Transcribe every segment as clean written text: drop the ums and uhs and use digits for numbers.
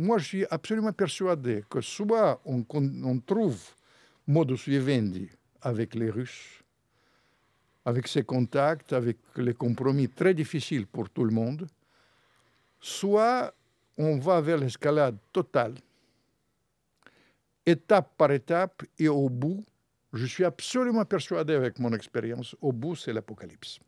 moi, je suis absolument persuadé que soit on trouve modus vivendi avec les Russes, avec ses contacts, avec les compromis très difficiles pour tout le monde, soit on va vers l'escalade totale, étape par étape, et au bout, je suis absolument persuadé avec mon expérience, au bout, c'est l'apocalypse.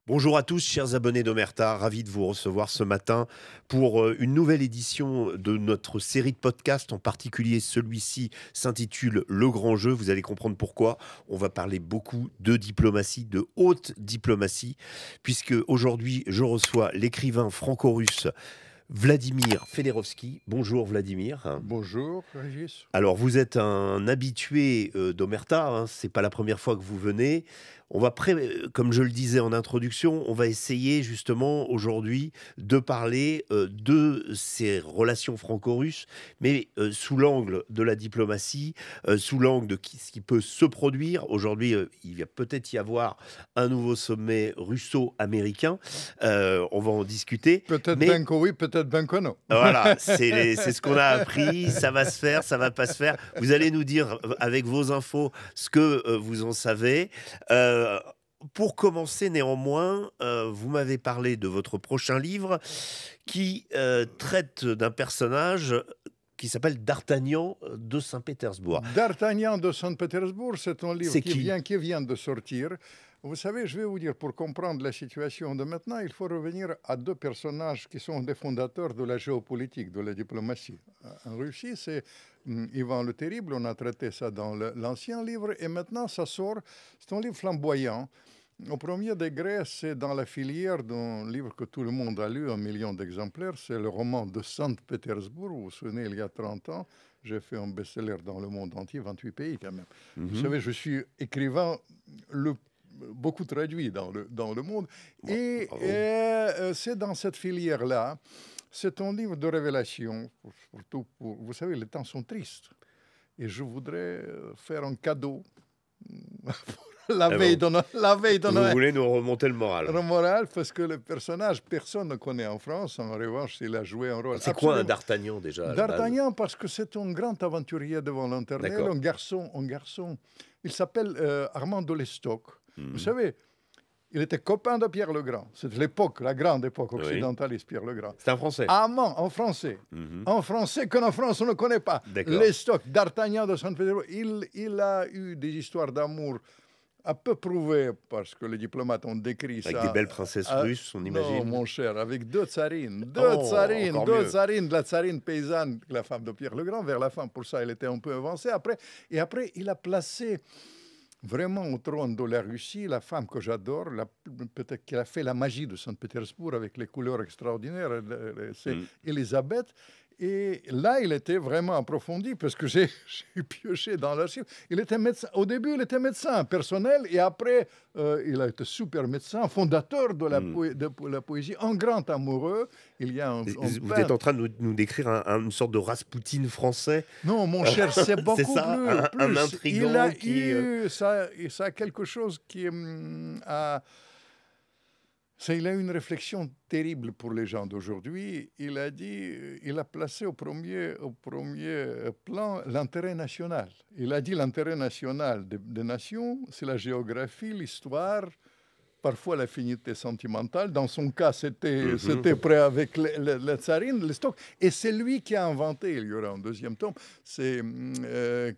Bonjour à tous, chers abonnés d'Omerta, ravi de vous recevoir ce matin pour une nouvelle édition de notre série de podcasts. En particulier, celui-ci s'intitule Le Grand Jeu. Vous allez comprendre pourquoi. On va parler beaucoup de diplomatie, de haute diplomatie, puisque aujourd'hui, je reçois l'écrivain franco-russe Vladimir Fedorovski. Bonjour Vladimir. Bonjour Régis. Alors vous êtes un habitué d'Omerta, hein, c'est pas la première fois que vous venez. On va, comme je le disais en introduction, on va essayer justement aujourd'hui de parler de ces relations franco-russes, mais sous l'angle de la diplomatie, sous l'angle de ce qui peut se produire. Aujourd'hui, il va peut-être y avoir un nouveau sommet russo-américain. On va en discuter. Peut-être bien que oui, peut-être bien que non. Voilà, c'est ce qu'on a appris. Ça va se faire, ça va pas se faire. Vous allez nous dire avec vos infos ce que vous en savez. Pour commencer, néanmoins, vous m'avez parlé de votre prochain livre qui traite d'un personnage qui s'appelle D'Artagnan de Saint-Pétersbourg. D'Artagnan de Saint-Pétersbourg, c'est un livre qui vient de sortir. Vous savez, je vais vous dire, pour comprendre la situation de maintenant, il faut revenir à deux personnages qui sont des fondateurs de la géopolitique, de la diplomatie. En Russie, c'est Ivan le Terrible, on a traité ça dans l'ancien livre, et maintenant ça sort, c'est un livre flamboyant. Au premier degré, c'est dans la filière d'un livre que tout le monde a lu, 1 million d'exemplaires, c'est le roman de Saint-Pétersbourg. Vous vous souvenez, il y a 30 ans, j'ai fait un best-seller dans le monde entier, 28 pays quand même. Vous savez, je suis écrivain beaucoup traduit dans le monde. Et c'est dans cette filière-là, c'est un livre de révélation, surtout pour, vous savez, les temps sont tristes. Et je voudrais faire un cadeau la veille de Noël. Vous voulez nous remonter le moral. Le moral, parce que le personnage, personne ne connaît en France. En revanche, il a joué un rôle. C'est quoi un D'Artagnan déjà? D'Artagnan, parce que c'est un grand aventurier devant l'internel, un garçon. Il s'appelle Armand de Lestoc. Vous savez, il était copain de Pierre le Grand. C'était l'époque, la grande époque occidentaliste, Pierre le Grand. C'est un Français. Amant, en français. En français qu'en France, on ne connaît pas. Lestoc, D'Artagnan de Saint-Pétersbourg. Il a eu des histoires d'amour un peu prouvées, parce que les diplomates ont décrit ça. Avec des belles princesses russes, on imagine. Non, mon cher, avec deux tsarines. Deux tsarines, la tsarine paysanne, la femme de Pierre le Grand, vers la fin. Pour ça, elle était un peu avancée. Après, il a placé vraiment au trône de la Russie, la femme que j'adore, peut-être qu'elle a fait la magie de Saint-Pétersbourg avec les couleurs extraordinaires, c'est Elisabeth. Et là, il était vraiment approfondi parce que j'ai pioché dans l'archive. Il était médecin. Au début, il était médecin personnel et après, il a été super médecin, fondateur de la poésie, un grand amoureux. Il y a vous êtes en train de nous décrire une sorte de Raspoutine français? Non, mon cher, c'est beaucoup plus. Un intrigant ça a quelque chose qui il a une réflexion terrible pour les gens d'aujourd'hui. Il a placé au premier plan l'intérêt national. Il a dit l'intérêt national des nations, c'est la géographie, l'histoire, parfois l'affinité sentimentale. Dans son cas, c'était prêt avec la tsarine, le stock. Et c'est lui qui a inventé, il y aura un deuxième tome, c'est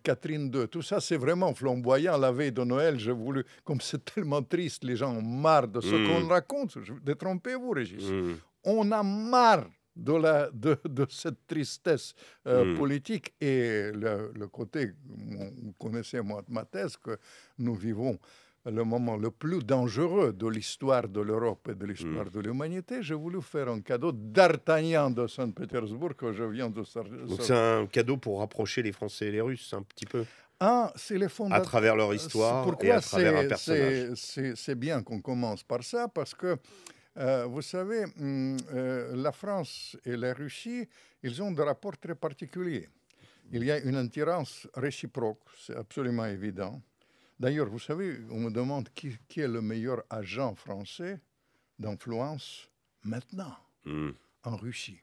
Catherine II. Tout ça, c'est vraiment flamboyant. La veille de Noël, j'ai voulu, comme c'est tellement triste, les gens ont marre de ce qu'on raconte. Détrompez-vous, Régis. On a marre de cette tristesse politique. Et le côté, vous connaissez ma thèse, que nous vivons le moment le plus dangereux de l'histoire de l'Europe et de l'histoire de l'humanité, j'ai voulu faire un cadeau D'Artagnan de Saint-Pétersbourg que je viens de sortir. Donc c'est un cadeau pour rapprocher les Français et les Russes, un petit peu. C'est les fondateurs. À travers leur histoire et à travers un personnage. C'est bien qu'on commence par ça, parce que Vous savez, la France et la Russie, ils ont des rapports très particuliers. Il y a une attirance réciproque, c'est absolument évident. D'ailleurs, vous savez, on me demande qui est le meilleur agent français d'influence maintenant en Russie.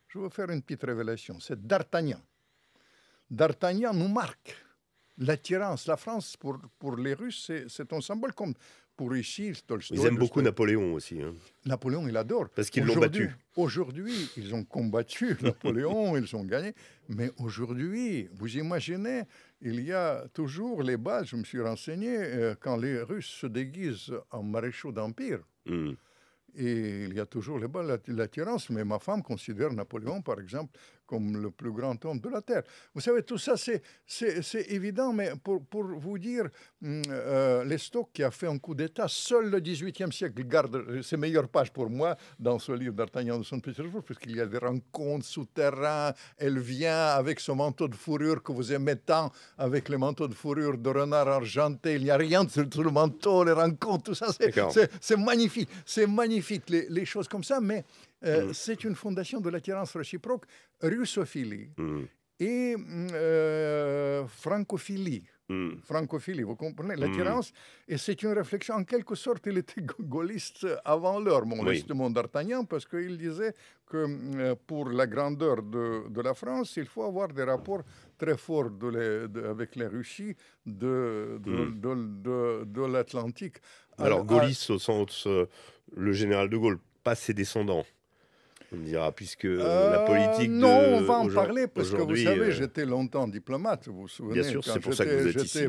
Je vais faire une petite révélation. C'est D'Artagnan. D'Artagnan nous marque l'attirance. La France, pour les Russes, c'est un symbole comme pour ici, Tolstoï. Ils aiment beaucoup Napoléon aussi. Hein. Napoléon, il adore. Parce qu'ils l'ont battu. Aujourd'hui, ils ont combattu Napoléon, ils ont gagné. Mais aujourd'hui, vous imaginez, il y a toujours les balles, je me suis renseigné, quand les Russes se déguisent en maréchaux d'Empire. Et il y a toujours les balles, l'attirance. Mais ma femme considère Napoléon, par exemple, comme le plus grand homme de la Terre. Vous savez, tout ça, c'est évident, mais pour vous dire, Lestock qui a fait un coup d'État, seul le XVIIIe siècle garde ses meilleures pages pour moi dans ce livre d'Artagnan de Saint-Pétersbourg, puisqu'il y a des rencontres souterraines. Elle vient avec son manteau de fourrure que vous aimez tant, avec le manteau de fourrure de renard argenté. Il n'y a rien sur le manteau, les rencontres, tout ça, c'est magnifique. C'est magnifique, les choses comme ça, mais c'est une fondation de l'attirance réciproque, russophilie et francophilie. Francophilie, vous comprenez, l'attirance, et c'est une réflexion, en quelque sorte, il était gaulliste avant l'heure, mon d'Artagnan, parce qu'il disait que pour la grandeur de la France, il faut avoir des rapports très forts avec la Russie de l'Atlantique. Alors, gaulliste au sens, le général de Gaulle, pas ses descendants. On dira, puisque la politique non, on va en parler, parce que vous savez, j'étais longtemps diplomate, vous vous souvenez. Bien sûr, c'est pour ça que vous êtes ici.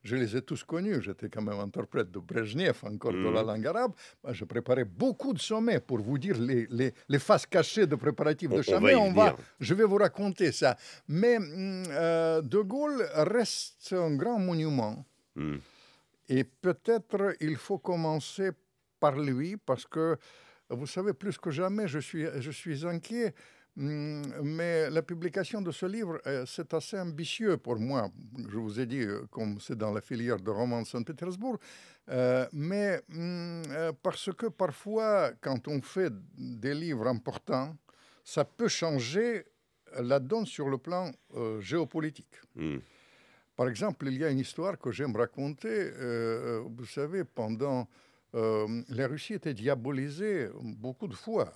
Je les ai tous connus, j'étais quand même interprète de Brejnev, encore de la langue arabe. Je préparais beaucoup de sommets, pour vous dire les faces cachées de préparatifs de sommet. Je vais vous raconter ça. Mais De Gaulle reste un grand monument. Et peut-être il faut commencer par lui, parce que vous savez, plus que jamais, je suis inquiet, mais la publication de ce livre, c'est assez ambitieux pour moi. Je vous ai dit, comme c'est dans la filière de romans de Saint-Pétersbourg, mais parce que parfois, quand on fait des livres importants, ça peut changer la donne sur le plan géopolitique. Par exemple, il y a une histoire que j'aime raconter. Vous savez, pendant... la Russie était diabolisée beaucoup de fois.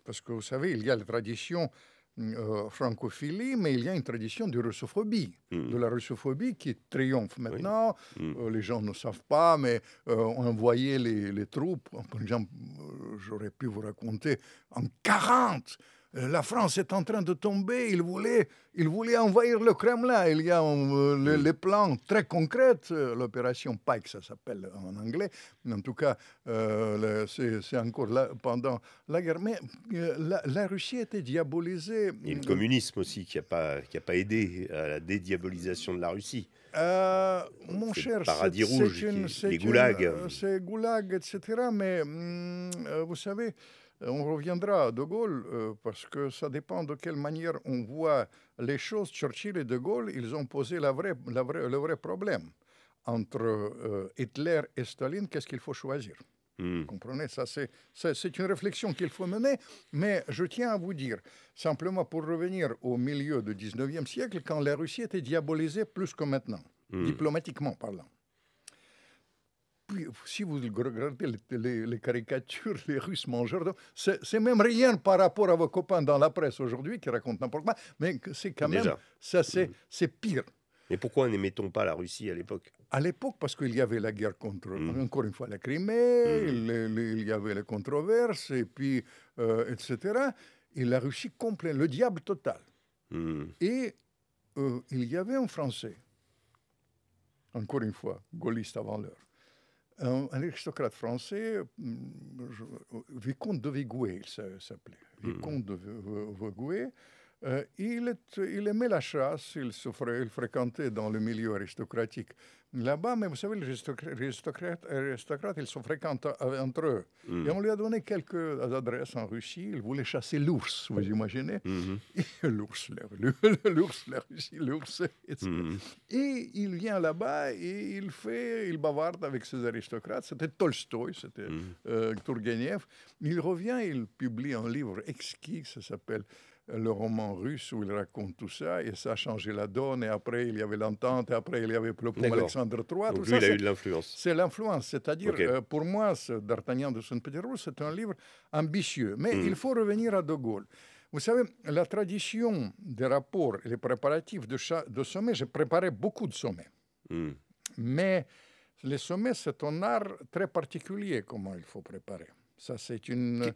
Parce que vous savez, il y a la tradition francophilie, mais il y a une tradition de russophobie, de la russophobie qui triomphe maintenant. Les gens ne savent pas, mais on envoyait les troupes. Par exemple, j'aurais pu vous raconter, en 40, la France est en train de tomber, il voulait envahir le Kremlin. Il y a les plans très concrets, l'opération Pike, ça s'appelle en anglais. En tout cas, c'est encore là, pendant la guerre. Mais la Russie était diabolisée. Et le communisme aussi, qui n'a pas aidé à la dédiabolisation de la Russie. Mon cher, paradis rouge, les goulags. C'est goulag, etc. Mais vous savez... On reviendra à De Gaulle parce que ça dépend de quelle manière on voit les choses. Churchill et De Gaulle, ils ont posé le vrai problème. Entre Hitler et Staline, qu'est-ce qu'il faut choisir? Vous comprenez? C'est une réflexion qu'il faut mener, mais je tiens à vous dire, simplement pour revenir au milieu du 19e siècle, quand la Russie était diabolisée plus que maintenant, diplomatiquement parlant. Puis, si vous regardez les caricatures, les Russes mangeurs, c'est même rien par rapport à vos copains dans la presse aujourd'hui qui racontent n'importe quoi, mais c'est quand même, ça c'est pire. Mais pourquoi n'aimait-on pas la Russie à l'époque? À l'époque, parce qu'il y avait la guerre contre, encore une fois, la Crimée, il y avait les controverses, et puis, etc. Et la Russie complète, le diable total. Et il y avait un Français, encore une fois, gaulliste avant l'heure, un aristocrate français, Vicomte de Viguier, il s'appelait. Vicomte de Viguier, Il aimait la chasse, il fréquentait dans le milieu aristocratique là-bas, mais vous savez, les aristocrates, ils se fréquentent entre eux. Et on lui a donné quelques adresses en Russie. Il voulait chasser l'ours, vous imaginez? L'ours, la Russie, l'ours, etc. Et il vient là-bas et il bavarde avec ses aristocrates. C'était Tolstoï, c'était Tourgueniev. Il revient, il publie un livre exquis, ça s'appelle le roman russe, où il raconte tout ça, et ça a changé la donne, et après il y avait l'entente, et après il y avait le pont Alexandre III. Donc tout lui, ça, il a eu de l'influence. c'est l'influence, c'est-à-dire, Ok. pour moi, ce D'Artagnan de Saint-Pétersbourg, c'est un livre ambitieux, mais il faut revenir à De Gaulle. Vous savez, la tradition des rapports et les préparatifs de sommets, j'ai préparé beaucoup de sommets, mais les sommets, c'est un art très particulier, comment il faut préparer. Ça, c'est une...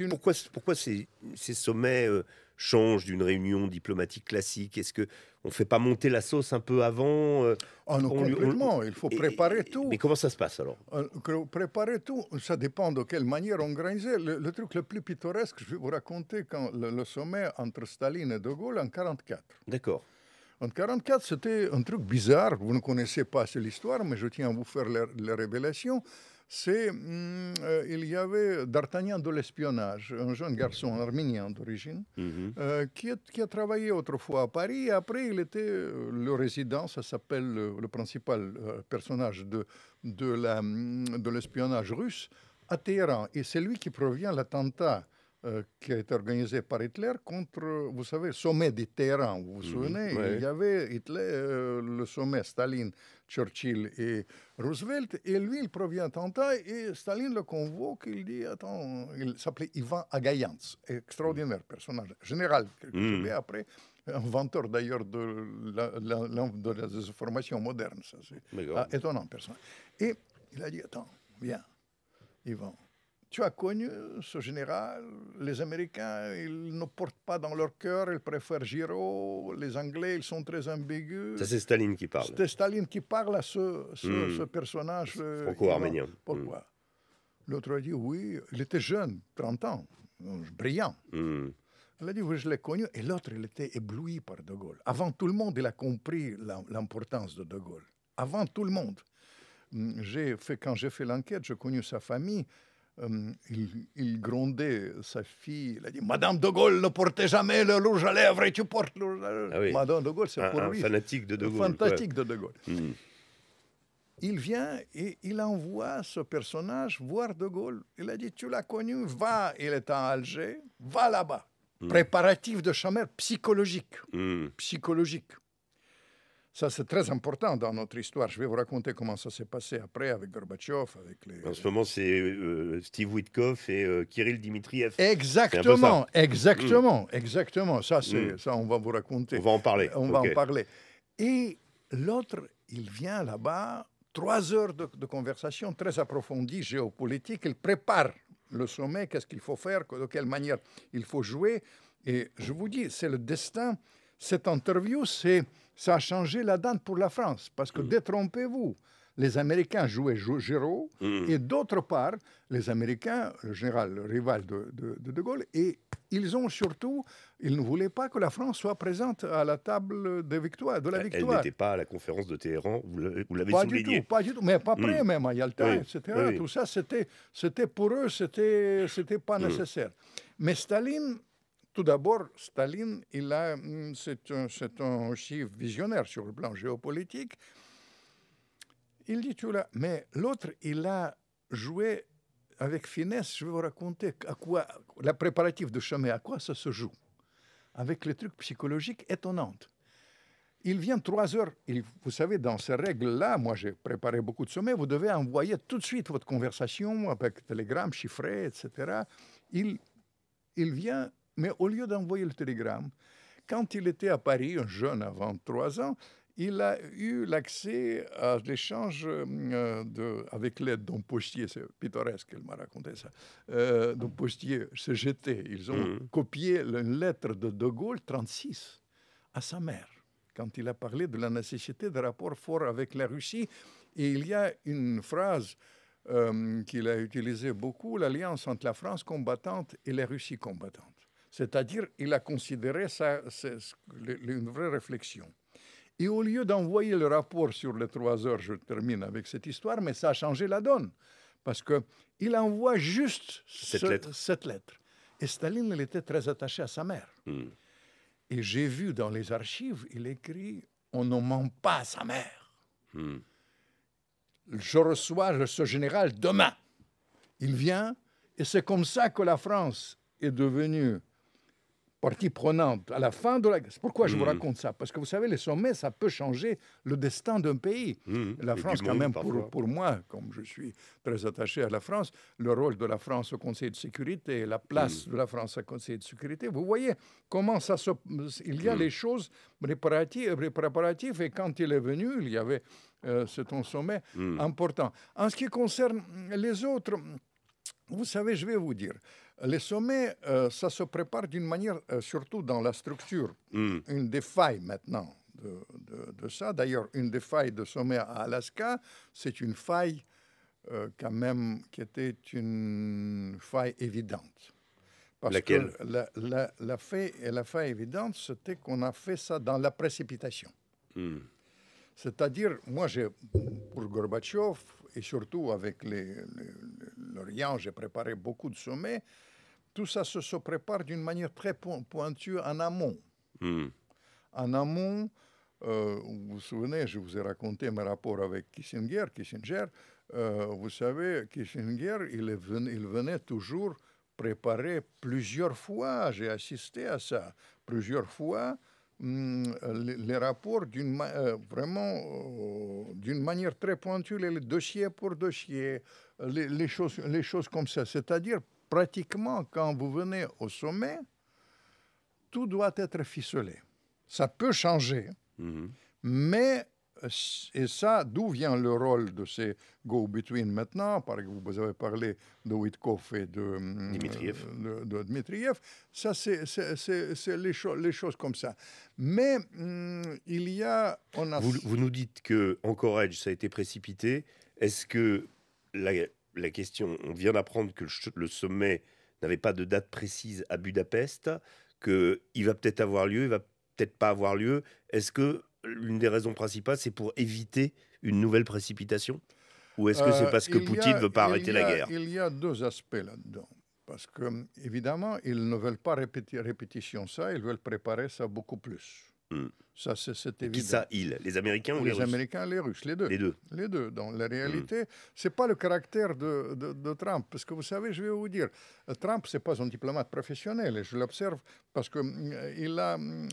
Pourquoi ces sommets changent d'une réunion diplomatique classique? Est-ce qu'on ne fait pas monter la sauce un peu avant Ah non, complètement, il faut préparer tout. Mais comment ça se passe alors? Préparer tout, ça dépend de quelle manière on organisait. Le truc le plus pittoresque, je vais vous raconter quand le sommet entre Staline et De Gaulle en 1944. D'accord. En 1944, c'était un truc bizarre. Vous ne connaissez pas assez l'histoire, mais je tiens à vous faire la révélation. Il y avait D'Artagnan de l'espionnage, un jeune garçon arménien d'origine, qui a travaillé autrefois à Paris. Et après, il était le résident, ça s'appelle le principal personnage de l'espionnage russe, à Téhéran. Et c'est lui qui provient l'attentat qui a été organisé par Hitler contre, vous savez, le sommet de Téhéran. Vous vous souvenez, ouais. il y avait Hitler, le sommet Staline, Churchill et Roosevelt, et lui, il provient d'attentat, et Staline le convoque, il dit, attends, il s'appelait Ivan Agayantz, extraordinaire personnage, général, après, inventeur d'ailleurs de la désinformation moderne, ça c'est étonnant personnage. Et il a dit, attends, viens, Ivan, tu as connu ce général, les Américains, ils ne portent pas dans leur cœur, ils préfèrent Giraud, les Anglais, ils sont très ambigus. Ça, c'est Staline qui parle. C'est Staline qui parle à ce personnage. Franco-arménien. Pourquoi L'autre a dit, oui, il était jeune, 30 ans, brillant. Il a dit, oui, je l'ai connu. Et l'autre, il était ébloui par De Gaulle. Avant tout le monde, il a compris l'importance de Gaulle. Avant tout le monde. Quand j'ai fait l'enquête, j'ai connu sa famille. Il grondait sa fille, il a dit, Madame de Gaulle ne portait jamais le rouge à lèvres et tu portes le rouge à lèvres. Ah oui. Madame de Gaulle, c'est pour lui. Un fanatique de De Gaulle. Fanatique de Gaulle. Il vient et il envoie ce personnage voir De Gaulle. Il a dit, tu l'as connu, va, il est à Alger, va là-bas. Préparatif de chambre psychologique. Psychologique. Ça, c'est très important dans notre histoire. Je vais vous raconter comment ça s'est passé après avec Gorbatchev. En ce moment, c'est Steve Witkoff et Kirill Dmitriev. Exactement, exactement. Ça, on va vous raconter. On va en parler. On va en parler. Et l'autre, il vient là-bas, 3 heures de conversation très approfondie, géopolitique. Il prépare le sommet, qu'est-ce qu'il faut faire, de quelle manière il faut jouer. Et je vous dis, c'est le destin. Cette interview, ça a changé la donne pour la France. Parce que, détrompez-vous, les Américains jouaient Giraud, et d'autre part, les Américains, le général, le rival de Gaulle, et ils ne voulaient pas que la France soit présente à la table de la victoire. Elle n'était pas à la conférence de Téhéran, vous l'avez souligné. Pas du tout, mais pas près même, à Yalta, etc. Oui. Tout ça, c'était pour eux, c'était pas nécessaire. Mais Staline... Tout d'abord, Staline, c'est un aussi visionnaire sur le plan géopolitique. Il dit tout là, mais l'autre, il a joué avec finesse. Je vais vous raconter à quoi, la préparatif de chemin, à quoi ça se joue. Avec les trucs psychologiques étonnants. Il vient 3 heures, vous savez, dans ces règles-là, moi j'ai préparé beaucoup de sommets, vous devez envoyer tout de suite votre conversation avec télégramme chiffré, etc. Il vient... Mais au lieu d'envoyer le télégramme, quand il était à Paris, un jeune avant 3 ans, il a eu l'accès à l'échange avec l'aide d'un postier, c'est pittoresque, il m'a raconté ça, d'un postier CGT. Ils ont copié une lettre de Gaulle 36 à sa mère, quand il a parlé de la nécessité de rapports forts avec la Russie. Et il y a une phrase qu'il a utilisée beaucoup, l'alliance entre la France combattante et la Russie combattante. C'est-à-dire, il a considéré ça une vraie réflexion. Et au lieu d'envoyer le rapport sur les 3 heures, je termine avec cette histoire, mais ça a changé la donne. Parce qu'il envoie juste cette lettre. Et Staline, il était très attaché à sa mère. Et j'ai vu dans les archives, il écrit « On ne ment pas à sa mère. Je reçois ce général demain. » Il vient, et c'est comme ça que la France est devenue partie prenante à la fin de la guerre. Pourquoi je vous raconte ça? Parce que vous savez, les sommets, ça peut changer le destin d'un pays. La France, quand même, pour moi, comme je suis très attaché à la France, le rôle de la France au Conseil de sécurité, la place de la France au Conseil de sécurité, vous voyez comment ça se... Il y a les choses préparatives, et quand il est venu, il y avait c'est un sommet important. En ce qui concerne les autres, vous savez, je vais vous dire, les sommets, ça se prépare d'une manière, surtout dans la structure. Une des failles maintenant de ça, d'ailleurs, une des failles de sommet à Alaska, c'est une faille quand même qui était une faille évidente. Parce Laquelle? que la faille évidente, c'était qu'on a fait ça dans la précipitation. C'est-à-dire, moi, pour Gorbatchev, et surtout avec l'Orient, j'ai préparé beaucoup de sommets. Tout ça se prépare d'une manière très pointue en amont. En amont, vous vous souvenez, je vous ai raconté mes rapports avec Kissinger. Vous savez, Kissinger, il venait toujours préparer plusieurs fois, j'ai assisté à ça, plusieurs fois, les rapports vraiment d'une manière très pointue, les dossiers pour dossier, les choses comme ça. C'est-à-dire, pratiquement, quand vous venez au sommet, tout doit être ficelé. Ça peut changer, mais, et ça, d'où vient le rôle de ces go-between maintenant? Par exemple, vous avez parlé de Witkoff et de Dmitriev. Ça, c'est les choses comme ça. Mais il y a... Vous nous dites que Anchorage, ça a été précipité. Est-ce que la question, on vient d'apprendre que le sommet n'avait pas de date précise à Budapest, qu'il va peut-être avoir lieu, il va peut-être pas avoir lieu. Est-ce que l'une des raisons principales, c'est pour éviter une nouvelle précipitation? Ou est-ce que c'est parce que Poutine ne veut pas arrêter la guerre? Il y a 2 aspects là-dedans. Parce que, évidemment, ils ne veulent pas répétition ça, ils veulent préparer ça beaucoup plus. Ça, c'est évident. Qui ça, les Américains ou les Russes? Les Américains et les Russes, les deux. Les deux. Dans la réalité, ce n'est pas le caractère de Trump. Parce que vous savez, je vais vous dire, Trump, ce n'est pas un diplomate professionnel. Et je l'observe parce que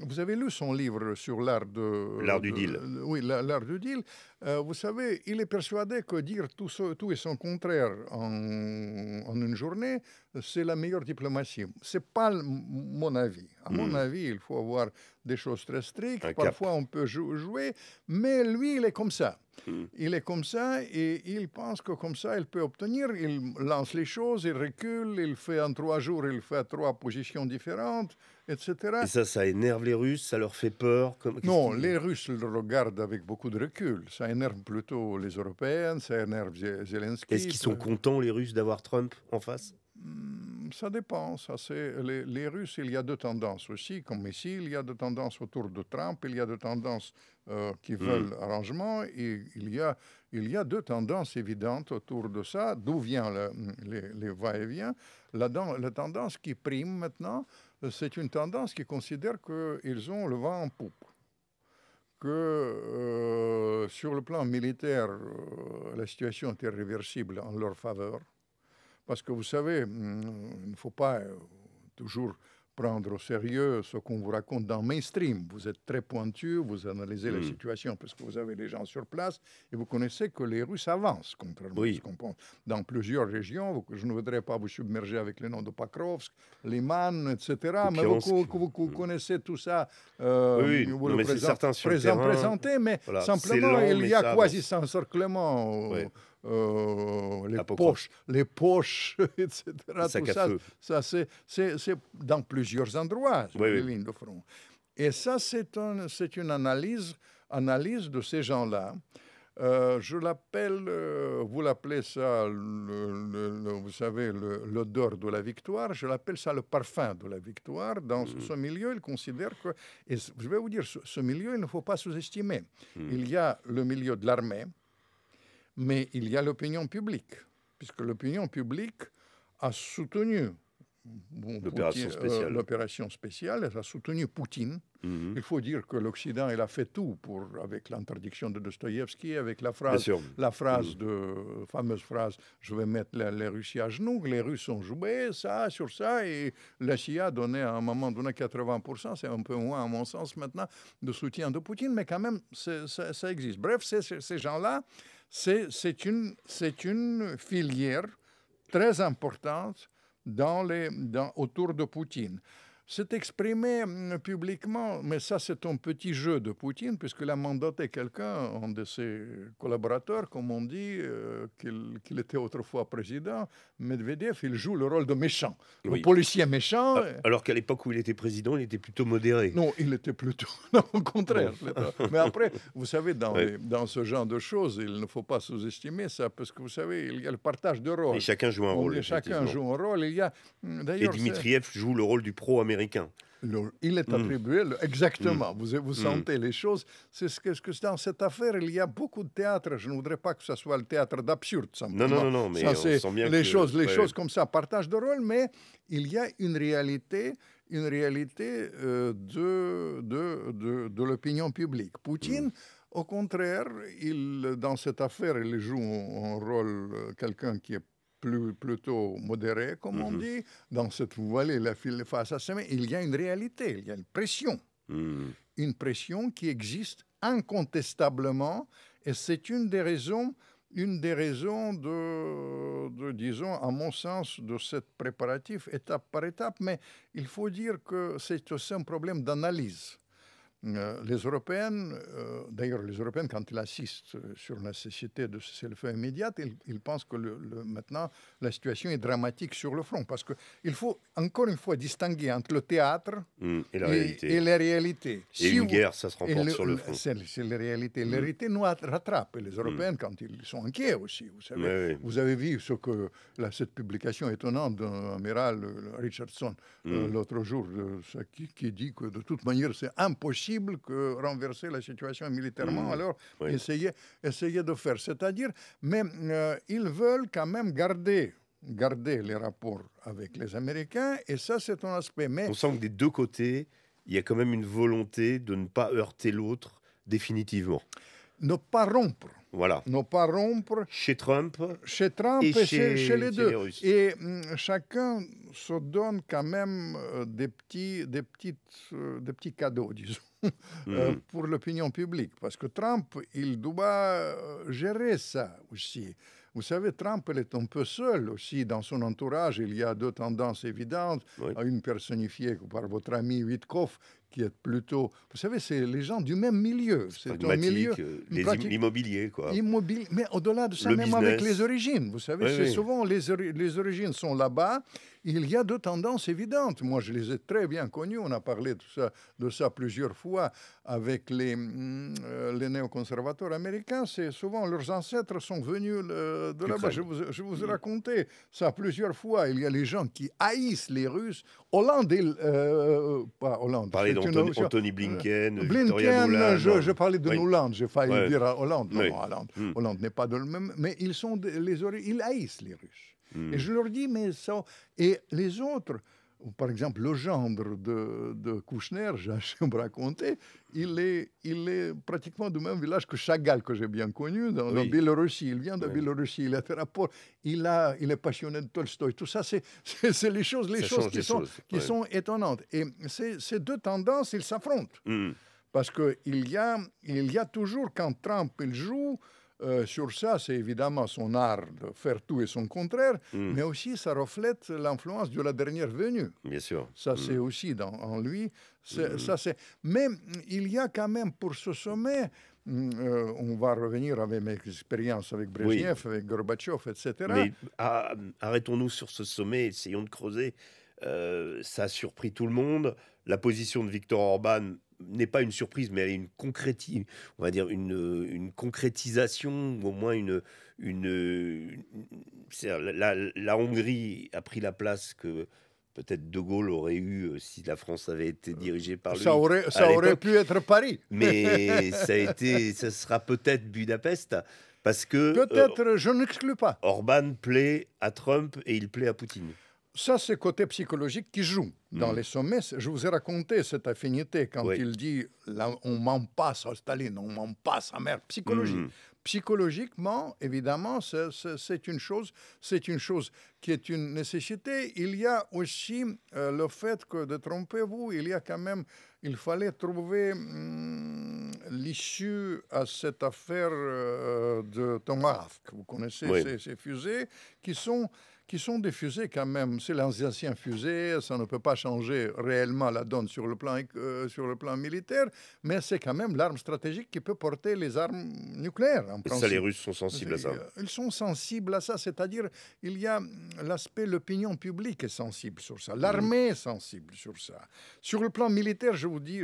vous avez lu son livre sur l'art du deal. Oui, l'art du deal. Vous savez, il est persuadé que dire tout et son contraire en une journée, c'est la meilleure diplomatie. Ce n'est pas mon avis. À mon avis, il faut avoir des choses très strictes. Parfois, on peut jouer, mais lui, il est comme ça. Il est comme ça et il pense que comme ça, il peut obtenir. Il lance les choses, il recule, il fait en 3 jours, il fait 3 positions différentes, etc. Et ça énerve les Russes, ça leur fait peur? Non, les Russes le regardent avec beaucoup de recul. Ça énerve plutôt les Européens, ça énerve Zelensky. Est-ce qu'ils sont contents, les Russes, d'avoir Trump en face? Ça dépend. Les Russes, il y a 2 tendances aussi. Comme ici, il y a 2 tendances autour de Trump. Il y a 2 tendances qui veulent arrangement. Et il y a 2 tendances évidentes autour de ça. D'où viennent les va-et-vient? La tendance qui prime maintenant, c'est une tendance qui considère qu'ils ont le vent en poupe. Que sur le plan militaire, la situation est irréversible en leur faveur. Parce que vous savez, il ne faut pas toujours prendre au sérieux ce qu'on vous raconte dans le mainstream. Vous êtes très pointu, vous analysez la situation parce que vous avez les gens sur place et vous connaissez que les Russes avancent, contrairement à ce qu'on pense. Dans plusieurs régions, je ne voudrais pas vous submerger avec le nom de Pakrovsk, Liman, etc. Mais vous connaissez tout ça. Vous le présentez, mais voilà, simplement, il y a quasi-encerclement. Les poches, etc. Tout ça, c'est dans plusieurs endroits, les lignes de front. Et ça, c'est une analyse de ces gens-là. Je l'appelle, vous l'appelez ça, vous savez, l'odeur de la victoire, je l'appelle ça le parfum de la victoire. Dans ce milieu, il considère que, et je vais vous dire, ce milieu, il ne faut pas sous-estimer. Il y a le milieu de l'armée, mais il y a l'opinion publique, puisque l'opinion publique a soutenu l'opération spéciale, elle a soutenu Poutine. Il faut dire que l'Occident, il a fait tout avec l'interdiction de Dostoïevski, avec la fameuse phrase « je vais mettre les Russes à genoux », les Russes ont joué sur ça, et la CIA a donné à un moment donné 80%, c'est un peu moins à mon sens maintenant, de soutien de Poutine, mais quand même, ça existe. Bref, ces gens-là, c'est une filière très importante autour de Poutine. C'est exprimé publiquement, mais ça c'est un petit jeu de Poutine, puisqu'il a mandaté quelqu'un, un de ses collaborateurs, comme on dit, qu'il était autrefois président, Medvedev, il joue le rôle de méchant, le policier méchant. Alors qu'à l'époque où il était président, il était plutôt modéré. Non, il était plutôt, non, au contraire. Mais après, vous savez, dans ce genre de choses, il ne faut pas sous-estimer ça, parce que vous savez, il y a le partage de rôles. Et chacun joue un rôle. Chacun joue un rôle. Et Dmitriev joue le rôle du pro-américain. Il est attribué, exactement, vous sentez les choses. C'est ce que dans cette affaire, il y a beaucoup de théâtre. Je ne voudrais pas que ce soit le théâtre d'absurde. Non, mais ça, on sent bien les choses comme ça, partage de rôle, mais il y a une réalité de l'opinion publique. Poutine, au contraire, dans cette affaire, il joue un rôle, quelqu'un qui est plutôt modéré, comme on dit. Dans cette vallée, la file face à ça, il y a une réalité, il y a une pression. Une pression qui existe incontestablement, et c'est une des raisons de, disons, à mon sens, de cette préparatif étape par étape, mais il faut dire que c'est aussi un problème d'analyse. Les Européennes, d'ailleurs les Européennes, quand ils assistent sur la nécessité de cessez-le-feu immédiate, ils pensent que maintenant la situation est dramatique sur le front, parce qu'il faut encore une fois distinguer entre le théâtre et la réalité. Et une guerre, ça se remporte sur le front. C'est la réalité. La réalité nous rattrape, et les Européennes, quand ils sont inquiets aussi, vous savez. Vous avez vu cette publication étonnante d'un amiral Richardson l'autre jour, qui dit que de toute manière c'est impossible que renverser la situation militairement, alors essayez de faire. C'est-à-dire, mais ils veulent quand même garder les rapports avec les Américains, et ça, c'est un aspect. Mais on sent que des deux côtés, il y a quand même une volonté de ne pas heurter l'autre définitivement. Ne pas rompre. Voilà. Ne pas rompre. Chez Trump et chez les deux. Les Russes. Et chacun se donne quand même des petits cadeaux, disons, pour l'opinion publique. Parce que Trump, il doit gérer ça aussi. Vous savez, Trump, il est un peu seul aussi dans son entourage. Il y a deux tendances évidentes. Une personnifiée par votre ami Witkoff, qui est plutôt... Vous savez, c'est les gens du même milieu. C'est un milieu... L'immobilier, quoi. Mais au-delà de ça, même avec les origines. Vous savez, souvent les origines sont là-bas. Il y a deux tendances évidentes. Moi, je les ai très bien connues. On a parlé de ça plusieurs fois avec les néoconservateurs américains. C'est souvent leurs ancêtres sont venus de là-bas. Je vous ai raconté ça plusieurs fois. Il y a les gens qui haïssent les Russes. Hollande, pas Hollande. Parler d'Anthony Blinken, Victoria Nuland. Je parlais de Nuland. J'ai failli dire Hollande. Non, Hollande n'est pas de le même. Mais ils haïssent les Russes. Et je leur dis, mais ça... Et les autres, par exemple, le gendre de Kouchner, j'ai me raconté, il est pratiquement du même village que Chagall, que j'ai bien connu, dans la Biélorussie. Il vient de Biélorussie, il a fait rapport, il est passionné de Tolstoï. Tout ça, c'est les choses qui sont étonnantes. Et ces deux tendances, ils s'affrontent. Parce qu'il y a toujours, quand Trump il joue, sur ça, c'est évidemment son art de faire tout et son contraire, mais aussi ça reflète l'influence de la dernière venue. Bien sûr. Ça, c'est aussi en lui. Mais il y a quand même pour ce sommet, on va revenir avec mes expériences avec Brezhnev, avec Gorbatchev, etc. Mais arrêtons-nous sur ce sommet, essayons de creuser. Ça a surpris tout le monde. La position de Viktor Orban n'est pas une surprise, mais elle est on va dire une concrétisation, ou au moins c'est-à-dire la Hongrie a pris la place que peut-être De Gaulle aurait eu si la France avait été dirigée par lui à Ça aurait l'époque. pu être Paris. Mais ça sera peut-être Budapest, parce que Peut-être, je n'exclus pas. Orban plaît à Trump et il plaît à Poutine. Ça, c'est côté psychologique qui joue. Dans Mm. les sommets, je vous ai raconté cette affinité quand Oui. il dit là, on ment pas à Staline, on ment pas à sa mère. Psychologique. Mm. Psychologiquement, évidemment, c'est une chose qui est une nécessité. Il y a aussi le fait que, détrompez-vous, il y a quand même, il fallait trouver l'issue à cette affaire de Tomahawk. Vous connaissez Oui. ces fusées qui sont des fusées quand même. C'est les anciens fusées, ça ne peut pas changer réellement la donne sur le plan militaire, mais c'est quand même l'arme stratégique qui peut porter les armes nucléaires. En Et ça, les Russes sont sensibles à ça. Ils sont sensibles à ça, c'est-à-dire il y a l'aspect, l'opinion publique est sensible sur ça, l'armée est sensible sur ça. Sur le plan militaire, je vous dis,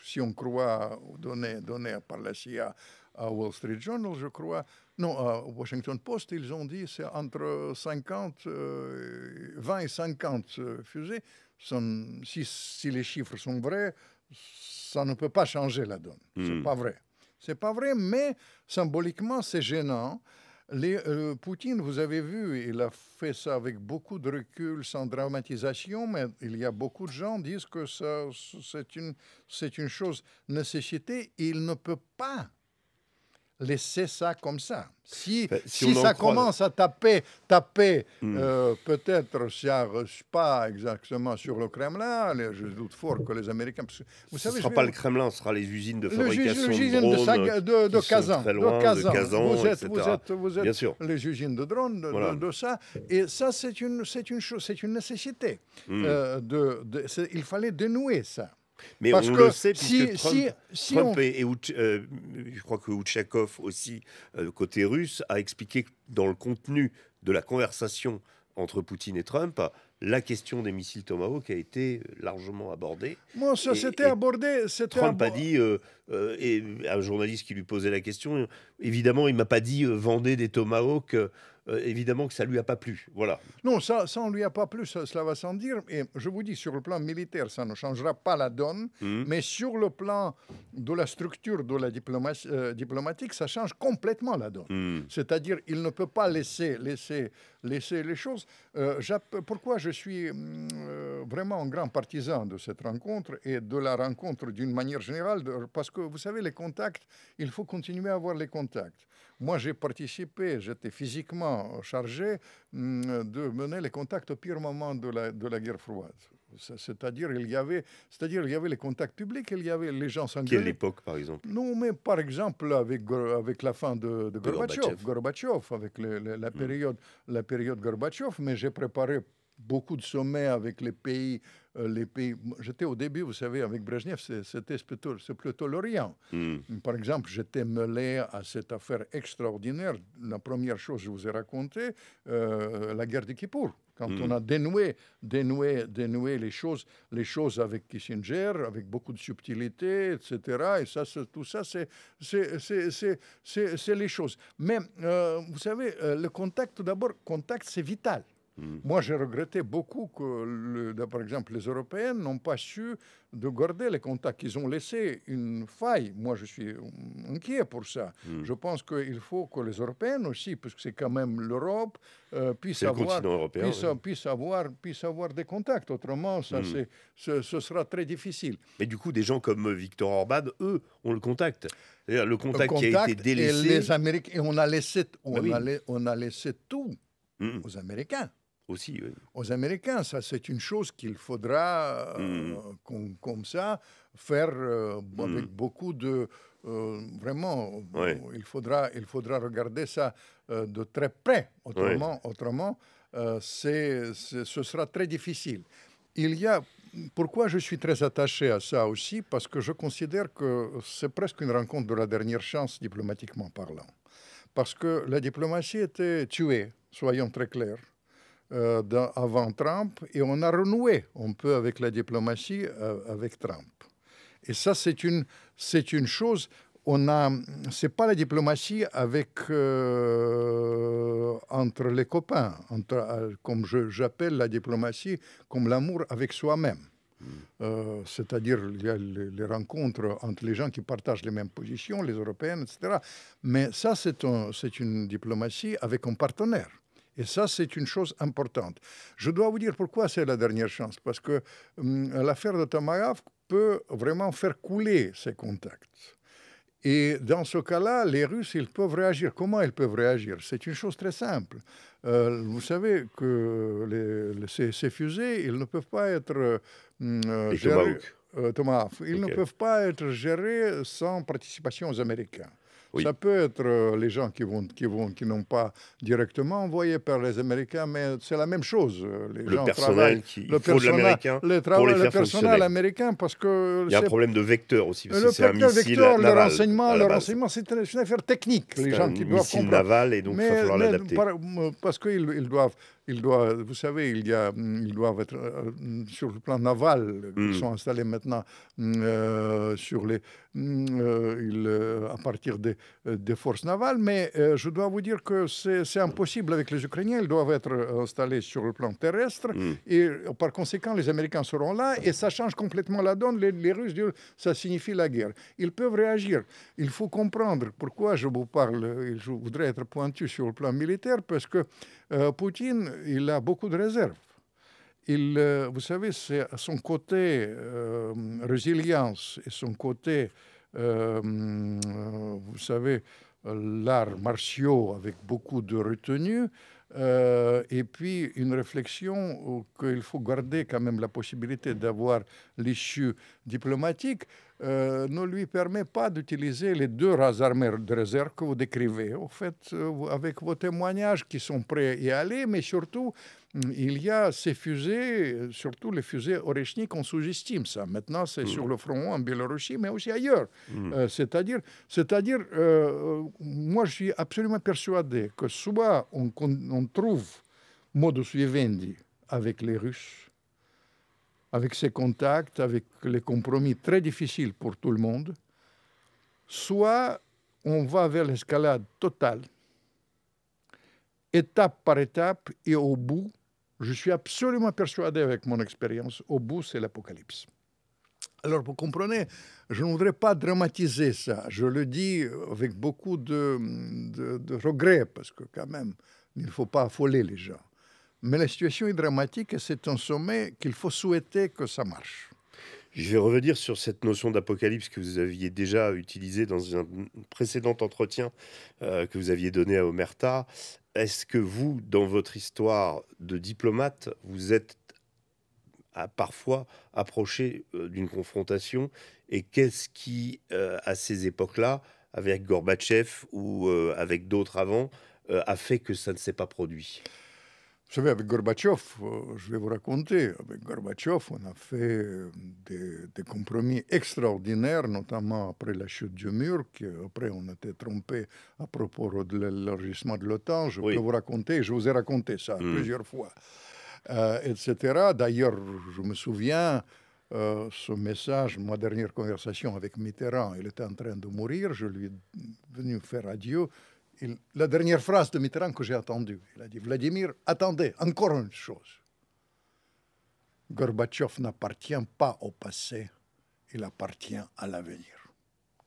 si on croit aux données par la CIA à Wall Street Journal, je crois, non, au Washington Post, ils ont dit c'est entre 20 et 50 fusées. Si les chiffres sont vrais, ça ne peut pas changer la donne. C'est pas vrai. C'est pas vrai, mais symboliquement, c'est gênant. Poutine, vous avez vu, il a fait ça avec beaucoup de recul, sans dramatisation, mais il y a beaucoup de gens qui disent que c'est une chose nécessité. Il ne peut pas laisser ça comme ça. Si ça commence à taper peut-être, pas exactement sur le Kremlin, je doute fort que les Américains... Vous savez, ce ne sera pas le Kremlin, ce sera les usines de fabrication de Kazan. Vous êtes bien sûr. Les usines de drones, voilà. de ça. Et ça, c'est une nécessité. Il fallait dénouer ça. Mais parce on le sait, puisque Trump je crois que Oudchakov aussi, côté russe, a expliqué que dans le contenu de la conversation entre Poutine et Trump, la question des missiles Tomahawk a été largement abordée. Moi, ça s'était abordé. Trump a dit, et un journaliste qui lui posait la question, évidemment, il ne m'a pas dit vendez des Tomahawk. Évidemment que ça ne lui a pas plu. Voilà. Non, ça ne lui a pas plu, cela va sans dire. Et je vous dis, sur le plan militaire, ça ne changera pas la donne. Mais sur le plan de la structure de la diplomatique, ça change complètement la donne. C'est-à-dire, il ne peut pas laisser les choses. Pourquoi je suis vraiment un grand partisan de cette rencontre et de la rencontre d'une manière générale, parce que vous savez, les contacts, il faut continuer à avoir les contacts. Moi, j'ai participé, j'étais physiquement chargé de mener les contacts au pire moment de la guerre froide. C'est-à-dire, il y avait les contacts publics, il y avait les gens s'engueulaient. Quelle époque, par exemple? Non, mais par exemple, avec la fin de Gorbatchev, avec la période Gorbatchev, mais j'ai préparé beaucoup de sommets avec les pays. J'étais au début, vous savez, avec Brezhnev, c'est plutôt l'Orient. Par exemple, j'étais mêlé à cette affaire extraordinaire. La première chose, je vous ai raconté, la guerre de Kippour. Quand on a dénoué les choses avec Kissinger, avec beaucoup de subtilité, etc. Et ça, tout ça, c'est les choses. Mais vous savez, le contact, tout d'abord, c'est vital. Moi, j'ai regretté beaucoup que, par exemple, les Européens n'ont pas su de garder les contacts. Ils ont laissé une faille. Moi, je suis inquiet pour ça. Je pense qu'il faut que les Européens aussi, parce que c'est quand même l'Europe, puissent avoir des contacts. Autrement, ce sera très difficile. Mais du coup, des gens comme Viktor Orban, eux, ont le contact. C'est-à-dire le contact qui a été délaissé. Et les Américains, on a laissé tout aux Américains. Aussi, oui. Aux Américains, ça c'est une chose qu'il faudra comme ça faire avec beaucoup de vraiment. Il faudra regarder ça de très près. Autrement, ce sera très difficile. Pourquoi je suis très attaché à ça aussi? Parce que je considère que c'est presque une rencontre de la dernière chance diplomatiquement parlant. Parce que la diplomatie était tuée, soyons très clairs. avant Trump, et on a renoué un peu avec la diplomatie avec Trump. Et ça, c'est une chose. C'est pas la diplomatie entre les copains, comme j'appelle la diplomatie, comme l'amour avec soi-même. C'est-à-dire, il y a les rencontres entre les gens qui partagent les mêmes positions, les Européennes, etc. Mais ça, c'est une diplomatie avec un partenaire. Et ça, c'est une chose importante. Je dois vous dire pourquoi c'est la dernière chance. Parce que l'affaire de Tomahawk peut vraiment faire couler ces contacts. Et dans ce cas-là, les Russes, ils peuvent réagir. Comment ils peuvent réagir? C'est une chose très simple. Vous savez que ces fusées, ils ne peuvent pas être gérées. Tomahawk. Ils ne peuvent pas être gérés sans participation aux Américains. Oui. Ça peut être les gens qui n'ont pas directement envoyé par les Américains, mais c'est la même chose. Le personnel le personnel américain, parce que il y a un problème de vecteur aussi. Parce que c'est un missile naval. Le renseignement, c'est une affaire technique. Les gens qui doivent comprendre. Naval et donc il va falloir l'adapter. Parce qu'ils doivent. Vous savez, ils doivent être sur le plan naval. Ils sont installés maintenant à partir des forces navales. Mais je dois vous dire que c'est impossible avec les Ukrainiens. Ils doivent être installés sur le plan terrestre. Et par conséquent, les Américains seront là. Et ça change complètement la donne. Les Russes disent ça signifie la guerre. Ils peuvent réagir. Il faut comprendre pourquoi je vous parle. Je voudrais être pointu sur le plan militaire, parce que Poutine, il a beaucoup de réserves. Vous savez, c'est son côté résilience et son côté, vous savez, l'art martiaux avec beaucoup de retenue, et puis une réflexion qu'il faut garder quand même la possibilité d'avoir l'issue diplomatique, ne lui permet pas d'utiliser les deux armées de réserve que vous décrivez. En fait, avec vos témoignages qui sont prêts à y aller, mais surtout, il y a ces fusées, surtout les fusées Oreshnik, on sous-estime ça. Maintenant, c'est sur le front en Biélorussie, mais aussi ailleurs. C'est-à-dire, moi, je suis absolument persuadé que soit on trouve modus vivendi avec les Russes, avec ses contacts, avec les compromis très difficiles pour tout le monde, soit on va vers l'escalade totale, étape par étape, et au bout, je suis absolument persuadé avec mon expérience, au bout, c'est l'apocalypse. Alors, vous comprenez, je ne voudrais pas dramatiser ça. Je le dis avec beaucoup de regrets, parce que quand même, il ne faut pas affoler les gens. Mais la situation est dramatique et c'est un sommet qu'il faut souhaiter que ça marche. Je vais revenir sur cette notion d'apocalypse que vous aviez déjà utilisée dans un précédent entretien que vous aviez donné à Omerta. Est-ce que vous, dans votre histoire de diplomate, vous êtes parfois approché d'une confrontation? Et qu'est-ce qui, à ces époques-là, avec Gorbatchev ou avec d'autres avant, a fait que ça ne s'est pas produit? Vous savez, avec Gorbatchev, je vais vous raconter, avec Gorbatchev, on a fait des compromis extraordinaires, notamment après la chute du mur, après on était trompé à propos de l'élargissement de l'OTAN. Je peux vous raconter, je vous ai raconté ça plusieurs fois, etc. D'ailleurs, je me souviens, ce message, ma dernière conversation avec Mitterrand, il était en train de mourir, je lui ai venu faire adieu. La dernière phrase de Mitterrand que j'ai entendue, il a dit « Vladimir, attendez, encore une chose. Gorbatchev n'appartient pas au passé, il appartient à l'avenir. »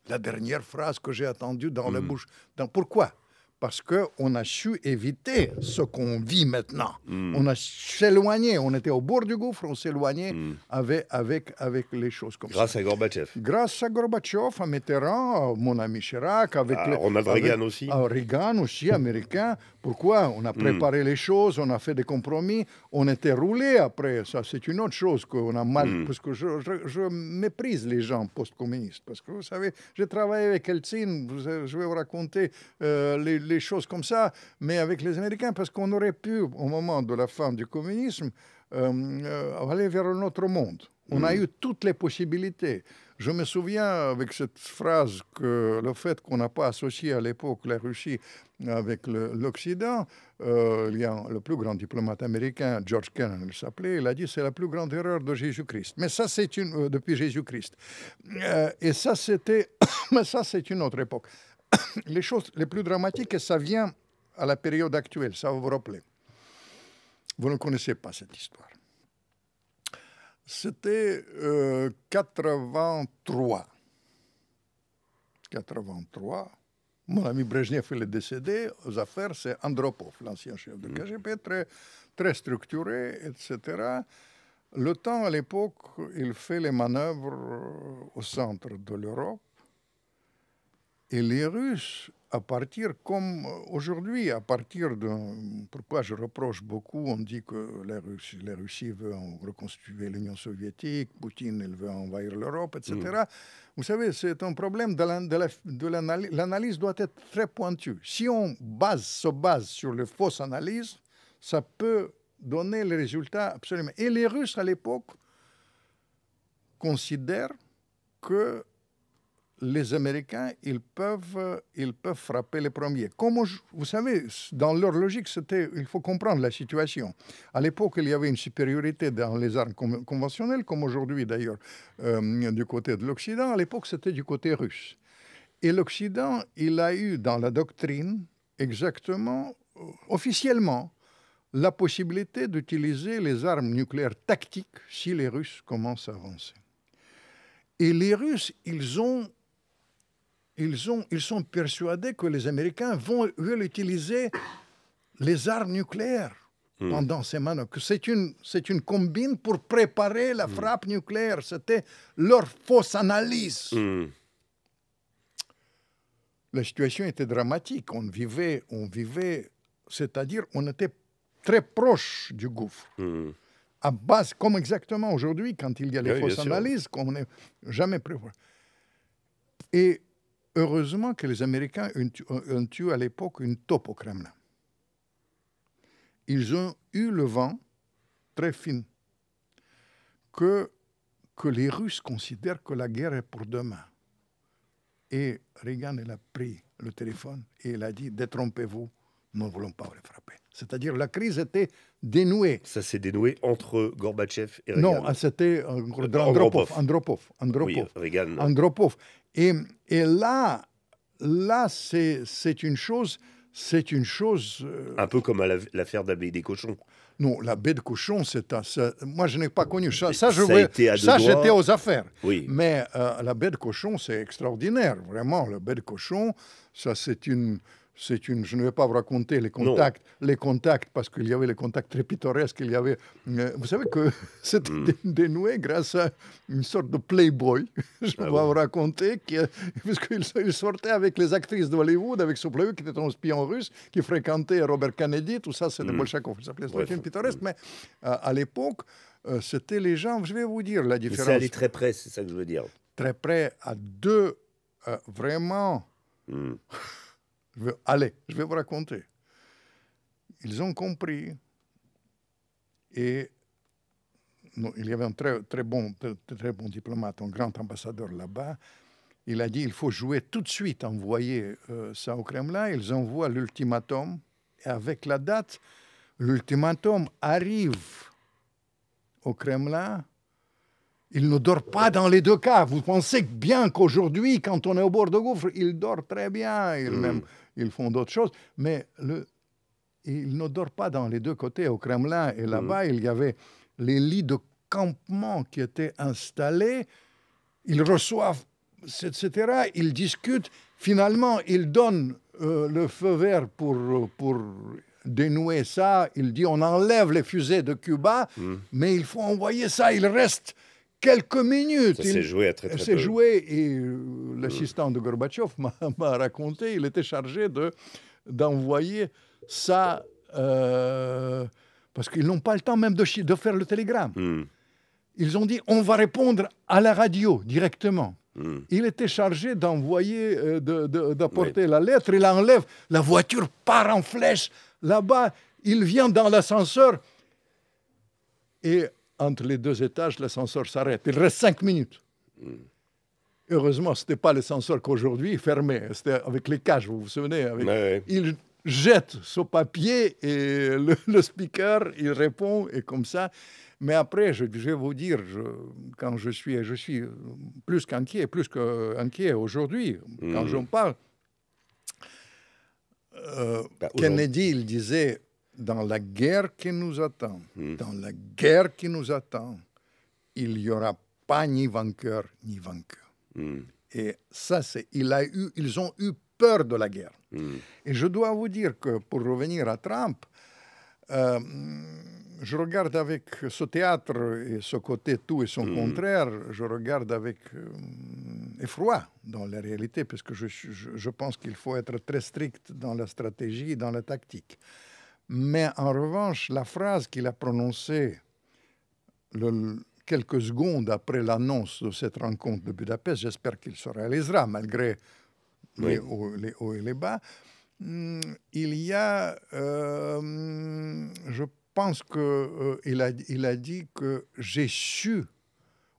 La dernière phrase que j'ai entendue dans la bouche. Pourquoi? Parce qu'on a su éviter ce qu'on vit maintenant. On a s'éloigné, on était au bord du gouffre, on s'éloignait avec les choses comme grâce ça. À Gorbatchev. Grâce à Gorbatchev, à Mitterrand, mon ami Chirac, avec Ronald Reagan aussi. Reagan aussi, américain. Pourquoi? On a préparé les choses, on a fait des compromis, on était roulé après. Ça, c'est une autre chose qu'on a mal... Parce que je méprise les gens post-communistes. Parce que vous savez, j'ai travaillé avec Eltsine, je vais vous raconter les choses comme ça, mais avec les Américains, parce qu'on aurait pu, au moment de la fin du communisme, aller vers un autre monde. On a eu toutes les possibilités. Je me souviens avec cette phrase que le fait qu'on n'a pas associé à l'époque la Russie avec l'Occident, il y a le plus grand diplomate américain, George Kennan, il s'appelait, il a dit c'est la plus grande erreur de Jésus-Christ. Mais ça, c'est depuis Jésus-Christ. Et ça, c'était, mais ça, c'est une autre époque. Les choses les plus dramatiques, et ça vient à la période actuelle, ça va vous rappeler. Vous ne connaissez pas cette histoire. C'était 83. 83. Mon ami Brezhnev, il est décédé. Aux affaires, c'est Andropov, l'ancien chef de KGB, très, très structuré, etc. Le temps, à l'époque, il fait les manœuvres au centre de l'Europe. Et les Russes, à partir, comme aujourd'hui, à partir de... Pourquoi je reproche beaucoup, on dit que la Russie veut reconstituer l'Union soviétique, Poutine, il veut envahir l'Europe, etc. Vous savez, c'est un problème de l'analyse. L'analyse doit être très pointue. Si on se base sur les fausses analyses, ça peut donner les résultats absolument. Et les Russes, à l'époque, considèrent que les Américains, ils peuvent frapper les premiers. Comme vous savez, dans leur logique, il faut comprendre la situation. À l'époque, il y avait une supériorité dans les armes conventionnelles, comme aujourd'hui d'ailleurs, du côté de l'Occident. À l'époque, c'était du côté russe. Et l'Occident, il a eu dans la doctrine, exactement, officiellement, la possibilité d'utiliser les armes nucléaires tactiques si les Russes commencent à avancer. Et les Russes, ils sont persuadés que les Américains veulent utiliser les armes nucléaires pendant ces manœuvres. Que c'est une combine pour préparer la frappe nucléaire. C'était leur fausse analyse. La situation était dramatique. On vivait, c'est-à-dire on était très proche du gouffre. À base, comme exactement aujourd'hui, quand il y a les fausses analyses, qu'on n'est jamais prévu. Et heureusement que les Américains ont eu à l'époque une taupe au Kremlin. Ils ont eu le vent très fin que les Russes considèrent que la guerre est pour demain. Et Reagan, il a pris le téléphone et il a dit « Détrompez-vous, nous ne voulons pas les frapper ». C'est-à-dire la crise était dénouée. Ça s'est dénoué entre Gorbatchev et Reagan. Non, c'était Andropov. Oui, Reagan. Andropov. Et là c'est une chose... Un peu comme à l'affaire de la baie des cochons. Non, la baie de cochon, moi, je n'ai pas connu ça. Ça, j'étais aux affaires. Oui. Mais la baie de cochon, c'est extraordinaire. Vraiment, la baie de cochon, ça, c'est une... Je ne vais pas vous raconter les contacts, parce qu'il y avait les contacts très pittoresques. Vous savez que c'était dénoué grâce à une sorte de playboy, je vais vous raconter, puisqu'il sortait avec les actrices de Hollywood, avec ce playboy qui était un espion russe, qui fréquentait Robert Kennedy, tout ça, c'était Bolchakov. C'était une pittoresque, mais à l'époque, c'était les gens, je vais vous dire la différence. C'est allé très près, c'est ça que je veux dire. Très près à deux, vraiment... Allez, je vais vous raconter. Ils ont compris et il y avait un très bon diplomate, un grand ambassadeur là-bas. Il a dit il faut jouer tout de suite, envoyer ça au Kremlin. Ils envoient l'ultimatum et avec la date, l'ultimatum arrive au Kremlin. Il ne dort pas dans les deux cas. Vous pensez bien qu'aujourd'hui, quand on est au bord de gouffre, il dort très bien. Ils font d'autres choses. Mais il ne dort pas dans les deux côtés, au Kremlin. Et là-bas, il y avait les lits de campement qui étaient installés. Ils reçoivent, etc. Ils discutent. Finalement, ils donnent le feu vert pour dénouer ça. Il dit on enlève les fusées de Cuba, mais il faut envoyer ça. Il reste... quelques minutes. Ça s'est joué à très peu. C'est joué et l'assistant de Gorbatchev m'a raconté, il était chargé d'envoyer ça parce qu'ils n'ont pas le temps même de faire le télégramme. Ils ont dit on va répondre à la radio directement. Il était chargé d'envoyer, d'apporter la lettre, il enlève, la voiture part en flèche là-bas, il vient dans l'ascenseur et entre les 2 étages, l'ascenseur s'arrête. Il reste 5 minutes. Heureusement, ce n'était pas l'ascenseur qu'aujourd'hui, fermé. C'était avec les cages, vous vous souvenez avec... Il jette ce papier et le speaker, il répond, et comme ça. Mais après, je vais vous dire, quand je suis plus qu'inquiet aujourd'hui, quand j'en parle. Kennedy, il disait, dans la guerre qui nous attend, il n'y aura pas ni vainqueur ni vainqueur. Et ça, ils ont eu peur de la guerre. Et je dois vous dire que, pour revenir à Trump, je regarde avec ce théâtre et ce côté tout et son contraire, je regarde avec effroi dans la réalité, parce que je pense qu'il faut être très strict dans la stratégie, dans la tactique. Mais en revanche, la phrase qu'il a prononcée quelques secondes après l'annonce de cette rencontre de Budapest, j'espère qu'il se réalisera malgré les hauts et les bas, il y a, je pense qu'il a dit que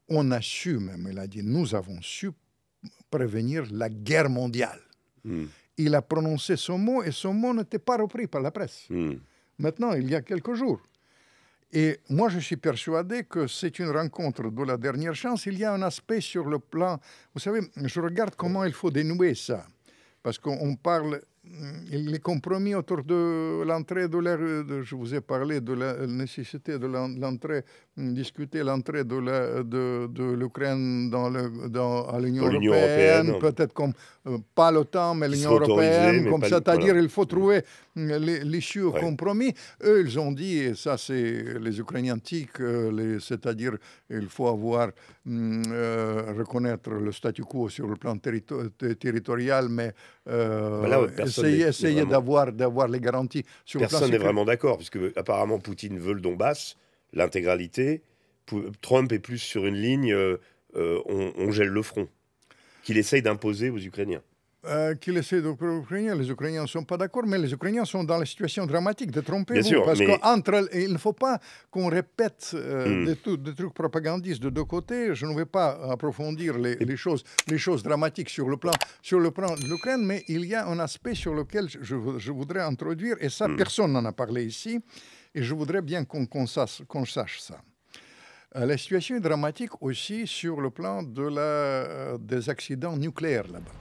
on a su même, il a dit, nous avons su prévenir la guerre mondiale. Il a prononcé ce mot et ce mot n'était pas repris par la presse. Maintenant, il y a quelques jours. Et moi, je suis persuadé que c'est une rencontre de la dernière chance. Il y a un aspect sur le plan... Vous savez, je regarde comment il faut dénouer ça. Parce qu'on parle... Les compromis autour de l'entrée de l'ère... Je vous ai parlé de la nécessité de l'entrée, discuter l'entrée de l'Ukraine à l'Union européenne, peut-être comme pas l'OTAN, mais l'Union européenne, comme ça, c'est-à-dire il faut trouver l'issue au compromis. Eux, ils ont dit, et ça c'est les Ukrainiens antiques, c'est-à-dire il faut reconnaître le statu quo sur le plan territorial, mais essayer d'avoir les garanties sur le plan... Personne n'est vraiment d'accord, puisque apparemment Poutine veut le Donbass, l'intégralité. Trump est plus sur une ligne, on gèle le front, qu'il essaye d'imposer aux Ukrainiens. Qu'il essaie d'imposer aux Ukrainiens. Les Ukrainiens ne sont pas d'accord, mais les Ukrainiens sont dans la situation dramatique. Détrompez-vous, parce qu'il ne faut pas qu'on répète des trucs propagandistes de 2 côtés. Je ne vais pas approfondir les choses dramatiques sur le plan de l'Ukraine, mais il y a un aspect sur lequel je voudrais introduire, et ça, personne n'en a parlé ici, et je voudrais bien qu'on sache ça. La situation est dramatique aussi sur le plan des accidents nucléaires là-bas.